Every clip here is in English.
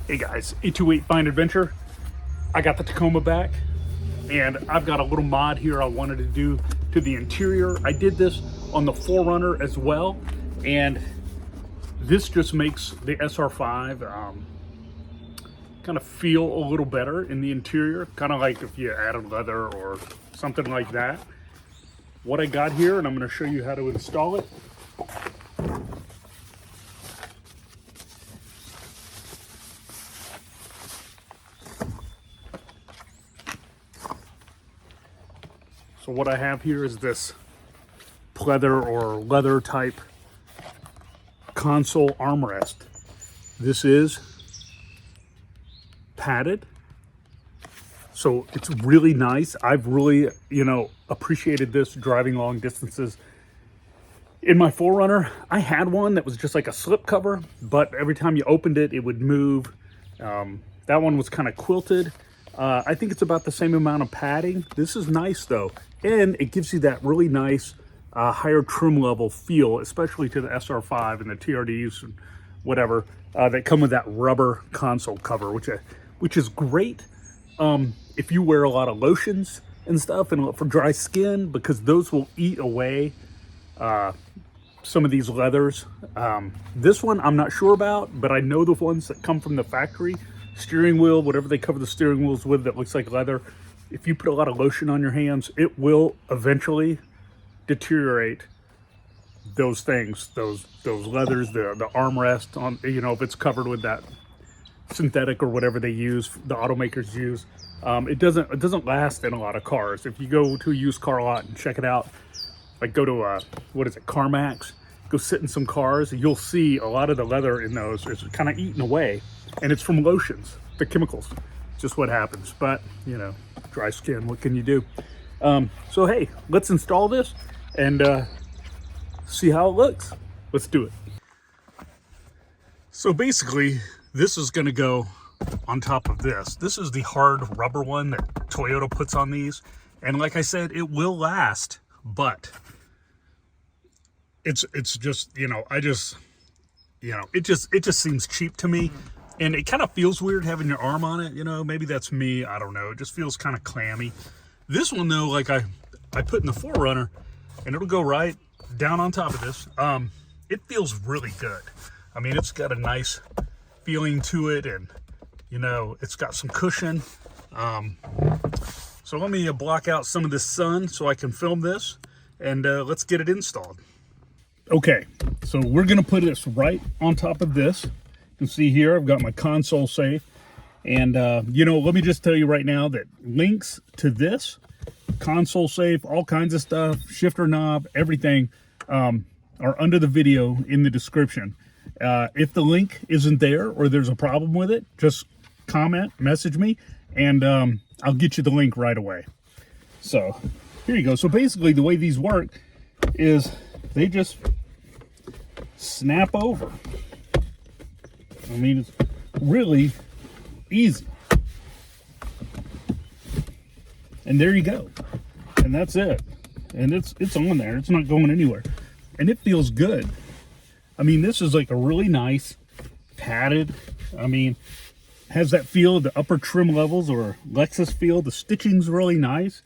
Hey guys, 828 Fine Adventure. I got the Tacoma back and I've got a little mod here I wanted to do to the interior. I did this on the 4Runner as well, and this just makes the SR5 kind of feel a little better in the interior, kind of like if you added leather or something like that. What I got here, and I'm going to show you how to install it. So what I have here is this pleather or leather type console armrest. This is padded, so it's really nice. I've really, appreciated this driving long distances. In my 4Runner, I had one that was just like a slip cover, but every time you opened it, it would move. That one was kind of quilted. I think it's about the same amount of padding. This is nice though, and it gives you that really nice higher trim level feel, especially to the SR5 and the TRDs and whatever that come with that rubber console cover, which is great if you wear a lot of lotions and stuff and for dry skin, because those will eat away some of these leathers. This one I'm not sure about, but I know the ones that come from the factory, steering wheel, whatever they cover the steering wheels with that looks like leather, if you put a lot of lotion on your hands, it will eventually deteriorate those things, those leathers, the armrest on, if it's covered with that synthetic or whatever they use, the automakers use. It doesn't last in a lot of cars. If you go to a used car lot and check it out, like go to CarMax, go sit in some cars, you'll see a lot of the leather in those is kind of eaten away, and it's from lotions, the chemicals. Just what happens. But dry skin, what can you do? So hey, let's install this and see how it looks. Let's do it. So basically, this is going to go on top of this. This is the hard rubber one that Toyota puts on these, and like I said, it will last, but it's just it just seems cheap to me, and it kind of feels weird having your arm on it. Maybe that's me, I don't know, it just feels kind of clammy. This one though, like I put in the 4Runner, and it'll go right down on top of this. It feels really good. I mean, it's got a nice feeling to it, and it's got some cushion. So let me block out some of the sun so I can film this, and let's get it installed. Okay, so we're gonna put this right on top of this. You can see here I've got my console safe, and let me just tell you right now that links to this console safe, all kinds of stuff, shifter knob, everything, are under the video in the description. If the link isn't there or there's a problem with it, just comment, message me, and I'll get you the link right away. So here you go. So basically the way these work is they just snap over. I mean, it's really easy. And there you go. And that's it. And it's on there. It's not going anywhere. And it feels good. I mean, this is like a really nice padded, has that feel, the upper trim levels or Lexus feel. The stitching's really nice.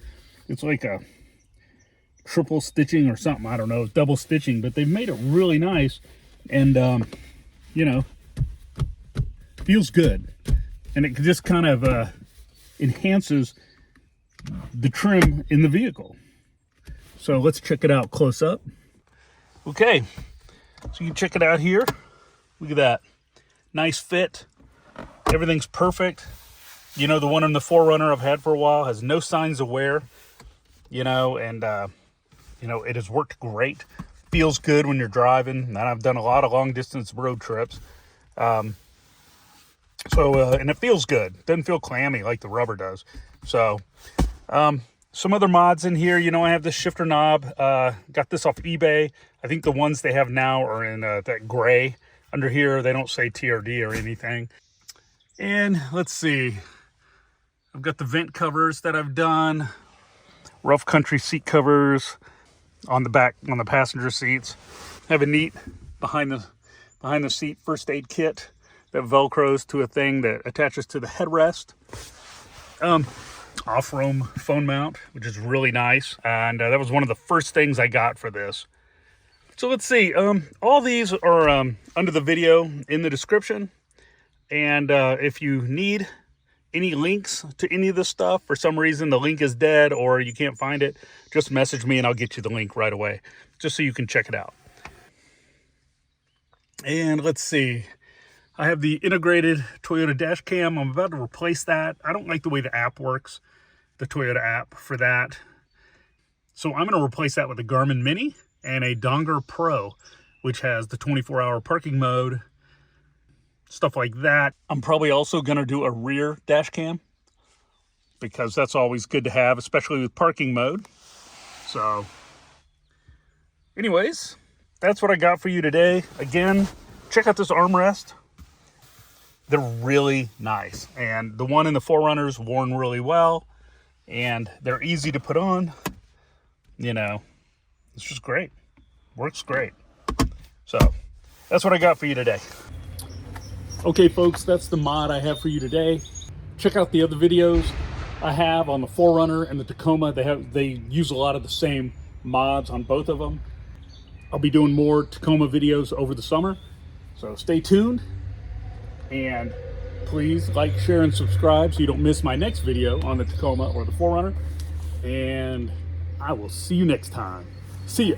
It's like a triple stitching or something, I don't know, double stitching, but they've made it really nice, and feels good, and it just kind of enhances the trim in the vehicle. So let's check it out close up. Okay, so you can check it out here. Look at that, nice fit, everything's perfect. The one in the 4Runner I've had for a while has no signs of wear, and it has worked great. Feels good when you're driving, and I've done a lot of long distance road trips. And it feels good. Doesn't feel clammy like the rubber does. So, some other mods in here. I have this shifter knob. Got this off eBay. I think the ones they have now are in that gray. Under here, they don't say TRD or anything. And let's see. I've got the vent covers that I've done. Rough country seat covers on the back, on the passenger seats. I have a neat behind the seat first aid kit that velcros to a thing that attaches to the headrest. Off-roam phone mount, which is really nice. And that was one of the first things I got for this. So let's see. All these are under the video in the description. And if you need any links to any of this stuff, for some reason the link is dead or you can't find it, just message me and I'll get you the link right away, just so you can check it out. And let's see. I have the integrated Toyota dash cam. I'm about to replace that. I don't like the way the app works, the Toyota app for that. So I'm going to replace that with a Garmin Mini and a Donger Pro, which has the 24-hour parking mode, stuff like that. I'm probably also going to do a rear dash cam because that's always good to have, especially with parking mode. So anyways, that's what I got for you today. Again, check out this armrest. They're really nice. And the one in the 4Runner's worn really well. And they're easy to put on. You know, it's just great. Works great. So that's what I got for you today. Okay, folks, that's the mod I have for you today. Check out the other videos I have on the 4Runner and the Tacoma. They use a lot of the same mods on both of them. I'll be doing more Tacoma videos over the summer. So stay tuned. And please like, share, and subscribe so you don't miss my next video on the Tacoma or the 4Runner. And I will see you next time. See ya.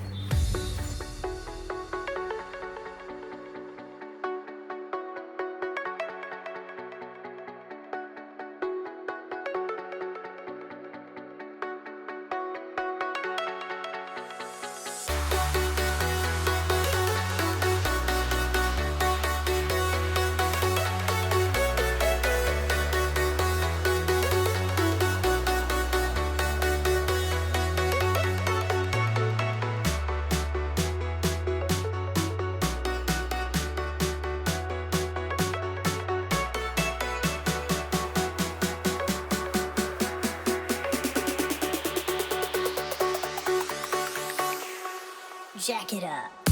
Jack it up.